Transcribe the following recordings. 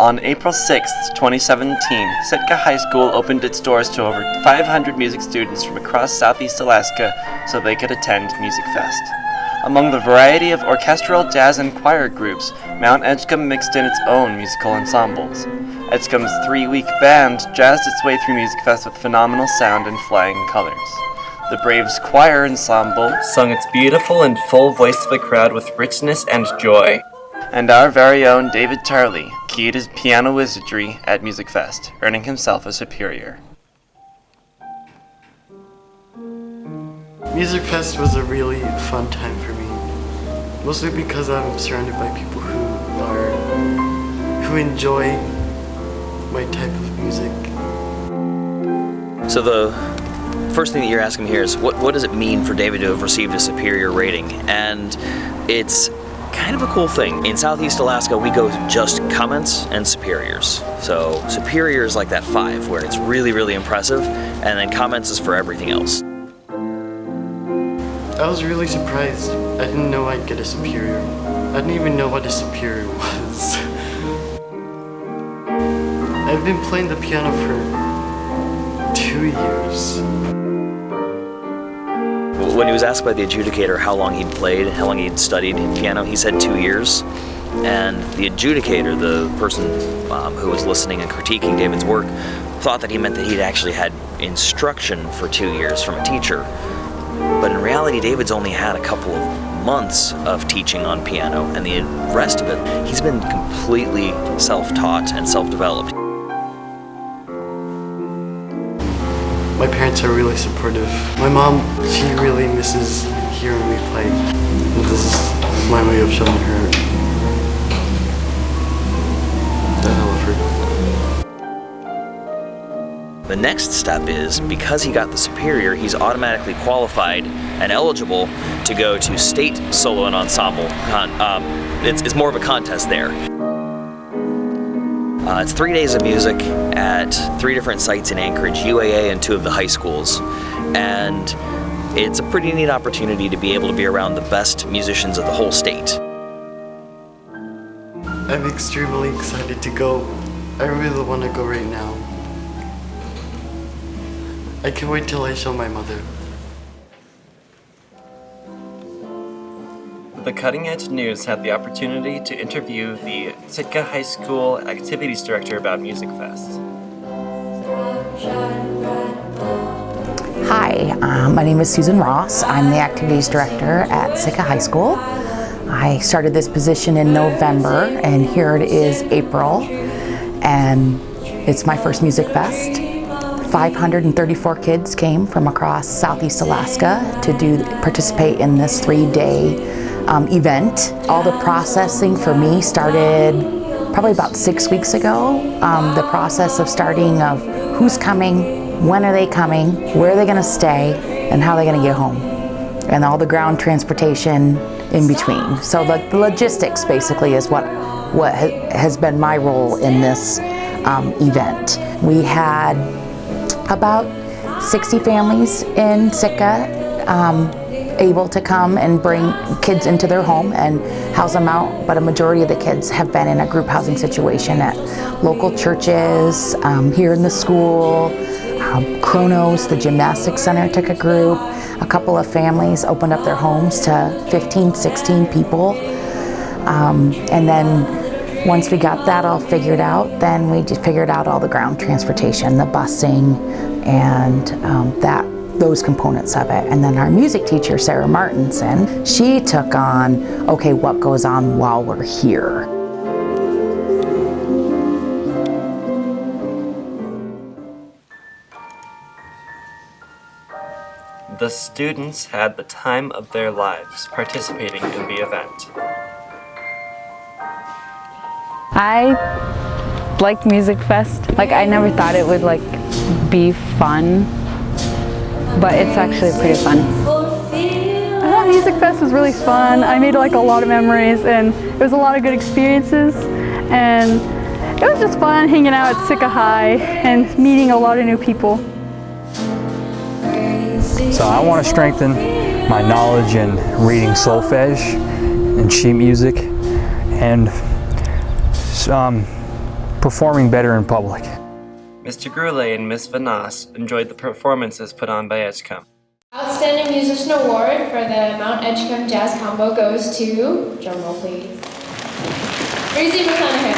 On April 6, 2017, Sitka High School opened its doors to over 500 music students from across Southeast Alaska so they could attend Music Fest. Among the variety of orchestral, jazz, and choir groups, Mount Edgecombe mixed in its own musical ensembles. Edgecombe's 3-week band jazzed its way through Music Fest with phenomenal sound and flying colors. The Braves Choir Ensemble sung its beautiful and full voice to the crowd with richness and joy. And our very own David Charlie keyed his piano wizardry at Music Fest, earning himself a superior. Music Fest was a really fun time for me, mostly because I'm surrounded by people who enjoy my type of music. So the first thing that you're asking me here is what does it mean for David to have received a superior rating? And it's kind of a cool thing. In Southeast Alaska, we go just comments and superiors. So superior is like that 5, where it's really, really impressive, and then comments is for everything else. I was really surprised. I didn't know I'd get a superior. I didn't even know what a superior was. I've been playing the piano for 2 years. When he was asked by the adjudicator how long he'd played, how long he'd studied piano, he said 2 years. And the adjudicator, the person who was listening and critiquing David's work, thought that he meant that he'd actually had instruction for 2 years from a teacher. But in reality, David's only had a couple of months of teaching on piano, and the rest of it, he's been completely self-taught and self-developed. My parents are really supportive. My mom, she really misses hearing me play. And this is my way of showing her that I love her. The next step is, because he got the superior, he's automatically qualified and eligible to go to state solo and ensemble. It's more of a contest there. It's 3 days of music at 3 different sites in Anchorage, UAA, and 2 of the high schools. And it's a pretty neat opportunity to be able to be around the best musicians of the whole state. I'm extremely excited to go. I really want to go right now. I can't wait till I show my mother. The Cutting Edge News had the opportunity to interview the Sitka High School Activities Director about Music Fest. Hi, my name is Susan Ross. I'm the Activities Director at Sitka High School. I started this position in November, and here it is April, and it's my first Music Fest. 534 kids came from across Southeast Alaska to participate in this 3-day event. All the processing for me started probably about 6 weeks ago. The process of starting of who's coming, when are they coming, where are they going to stay, and how are they going to get home, and all the ground transportation in between. So the logistics basically is what has been my role in this event. We had about 60 families in Sitka able to come and bring kids into their home and house them out, but a majority of the kids have been in a group housing situation at local churches, here in the school. Kronos, the gymnastics center, took a group. A couple of families opened up their homes to 15, 16 people. And then once we got that all figured out, then we just figured out all the ground transportation, the busing, and those components of it. And then our music teacher, Sarah Martinson, she took on, okay, what goes on while we're here? The students had the time of their lives participating in the event. I liked Music Fest. I never thought it would be fun, but it's actually pretty fun. I thought Music Fest was really fun. I made a lot of memories, and it was a lot of good experiences, and it was just fun hanging out at Sitka High and meeting a lot of new people. So I want to strengthen my knowledge in reading solfege and sheet music, and performing better in public. Mr. Gruley and Miss Vanas enjoyed the performances put on by Edgecombe. Outstanding Musician Award for the Mount Edgecombe Jazz Combo goes to, drumroll please, Breezy McConaughey.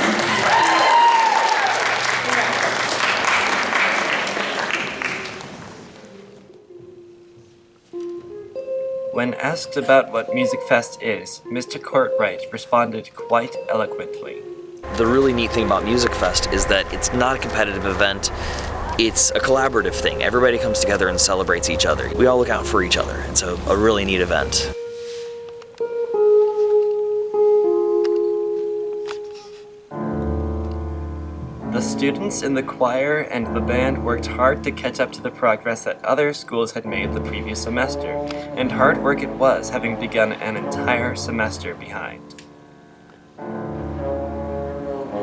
When asked about what Music Fest is, Mr. Courtwright responded quite eloquently. The really neat thing about Music Fest is that it's not a competitive event. It's a collaborative thing. Everybody comes together and celebrates each other. We all look out for each other. It's a really neat event. The students in the choir and the band worked hard to catch up to the progress that other schools had made the previous semester, and hard work it was, having begun an entire semester behind.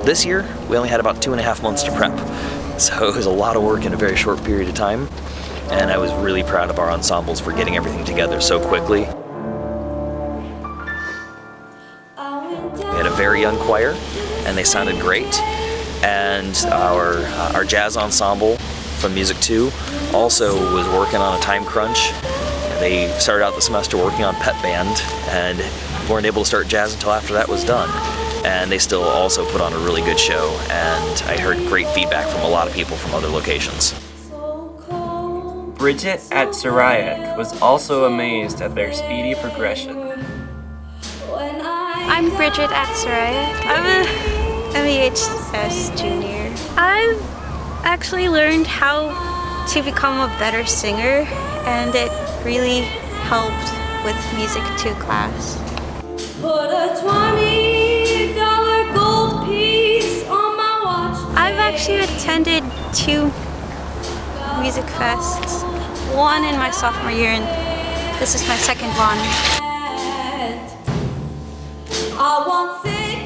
This year, we only had about 2.5 months to prep, so it was a lot of work in a very short period of time, and I was really proud of our ensembles for getting everything together so quickly. We had a very young choir, and they sounded great, and our jazz ensemble from Music 2 also was working on a time crunch. They started out the semester working on pep band, and weren't able to start jazz until after that was done. And they still also put on a really good show, and I heard great feedback from a lot of people from other locations. Bridget at Syriac was also amazed at their speedy progression. I'm Bridget at Syriac. I'm a MEHS junior. I've actually learned how to become a better singer, and it really helped with Music 2 class. Put a $20 gold piece on my watch. I've actually attended 2 music fests, one in my sophomore year, and this is my second one.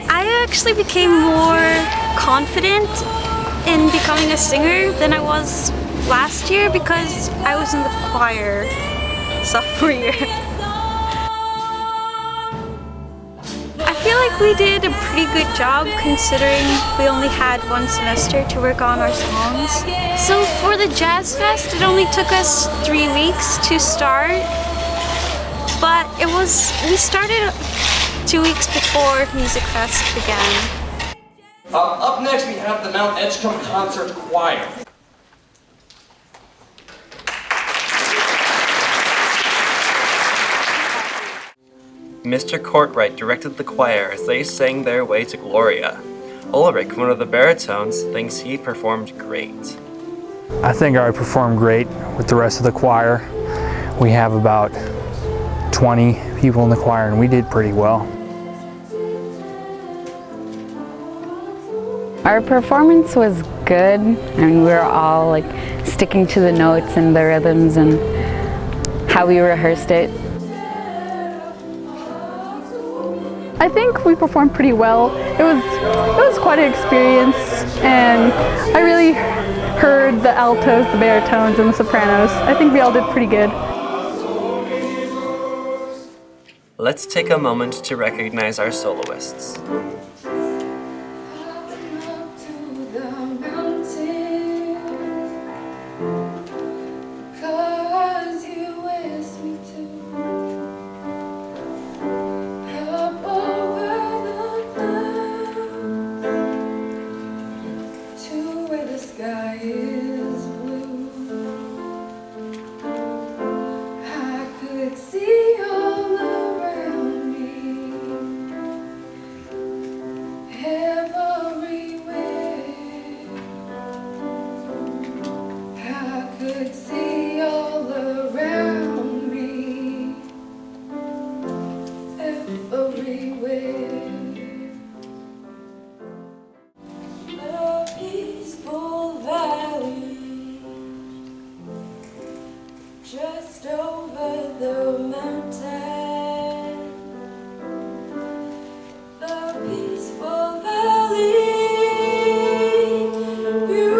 I actually became more confident in becoming a singer than I was last year because I was in the choir sophomore year. I feel like we did a pretty good job considering we only had 1 semester to work on our songs. So for the Jazz Fest, it only took us 3 weeks to start, but we started 2 weeks before Music Fest began. Up next we have the Mount Edgecombe Concert Choir. Mr. Courtwright directed the choir as they sang their way to Gloria. Ulric, one of the baritones, thinks he performed great. I think I performed great with the rest of the choir. We have about 20 people in the choir, and we did pretty well. Our performance was good. I mean, we were all like sticking to the notes and the rhythms and how we rehearsed it. I think we performed pretty well. It was quite an experience, and I really heard the altos, the baritones, and the sopranos. I think we all did pretty good. Let's take a moment to recognize our soloists. Just over the mountain, the peaceful valley, you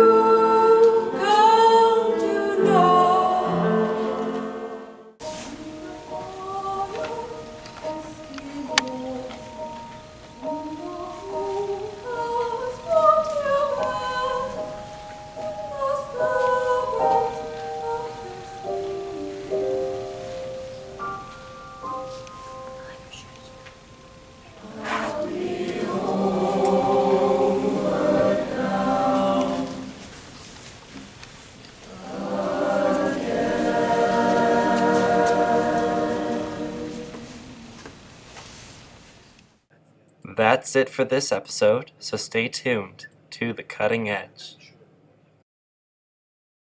come to know. That's it for this episode, so stay tuned to The Cutting Edge.